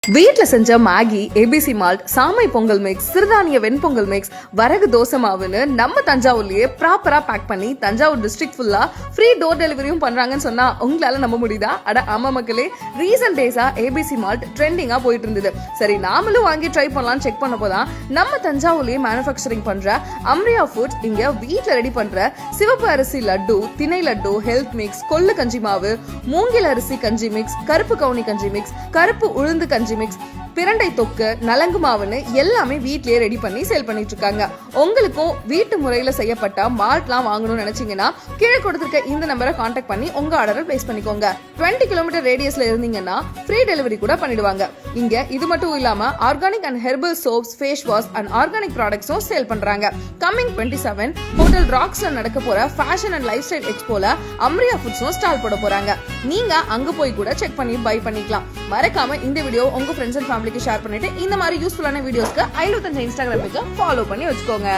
வீட்டில் செஞ்ச Maggi, ABC malt, சாமை பொங்கல் மிக்ஸ், சிறுதானிய வெண்பொங்கல் மிக்ஸ், வரகு தோசை மாவுன்னு நம்ம தஞ்சாவூர்லயே ப்ராப்பரா பேக் பண்ணி தஞ்சாவூர் டிஸ்ட்ரிக்ட் ஃபுல்லா ஃப்ரீ டோர் டெலிவரியும் பண்றாங்கன்னு சொன்னா உங்களால நம்ப முடியுதா? அட ஆமா மக்களே, ரீசன்ட் டேஸா ஏபிசி மால்ட் ட்ரெண்டிங்கா போயிட்டு இருந்தது. சரி, நாமளும் வாங்கி ட்ரை பண்ணலாம்னு செக் பண்ண போதான் நம்ம தஞ்சாவூர்லயே மேனுஃபேக்சரிங் பண்ற அம்ரியா ஃபுட்ஸ் இங்க வீட்டில் ரெடி பண்ற சிவப்பு அரிசி லட்டு, திணை லட்டு, ஹெல்த் மிக்ஸ், கொள்ளு கஞ்சி மாவு, மூங்கில் அரிசி கஞ்சி மிக்ஸ், கருப்பு கவுனி கஞ்சி மிக்ஸ், கருப்பு உளுந்து கஞ்சி மிக்ஸ், பிரண்டை தொக்கு, நலங்கு மாவுன்னு எல்லாமே வீட்லயே ரெடி பண்ணி சேல் பண்ணிட்டு இருக்காங்க. உங்களுக்கும் வீட்டு முறையில செய்யப்பட்ட மால்ட்லாம் வாங்கணும்னு நினைச்சீங்கன்னா கீழே கொடுத்திருக்க இந்த நம்பரை கான்டாக்ட் பண்ணி உங்க ஆர்டரை பிளேஸ் பண்ணிக்கோங்க. 20 கிலோமீட்டர் ரேடியஸ்ல இருந்தீங்கன்னா ஃப்ரீ டெலிவரி கூட பண்ணிடுவாங்க. இங்க இது மட்டும் இல்லாம organic and herbal soaps, face wash and organic ப்ராடக்ட்ஸும் சேல் பண்றாங்க. கம்மிங் 27 ஹோட்டல் ராக்ஸ்ல நடக்க போற ஃபேஷன் அண்ட் லைஃப் ஸ்டைல் எக்ஸ்போல அம்ரியா ஃபுட்ஸும் ஸ்டால் போட போறாங்க. நீங்க அங்க போய் கூட செக் பண்ணி பை பண்ணிக்கலாம். மறக்காம இந்த வீடியோ உங்க ஃப்ரெண்ட்ஸ் அண்ட் ஃபேமிலிக்கு ஷேர் பண்ணிட்டு இந்த மாதிரி யூஸ்ஃபுல்லான வீடியோஸ்க்கு 55 இன்ஸ்டாகிராம் பேஜை ஃபாலோ பண்ணி வச்சுக்கோங்க.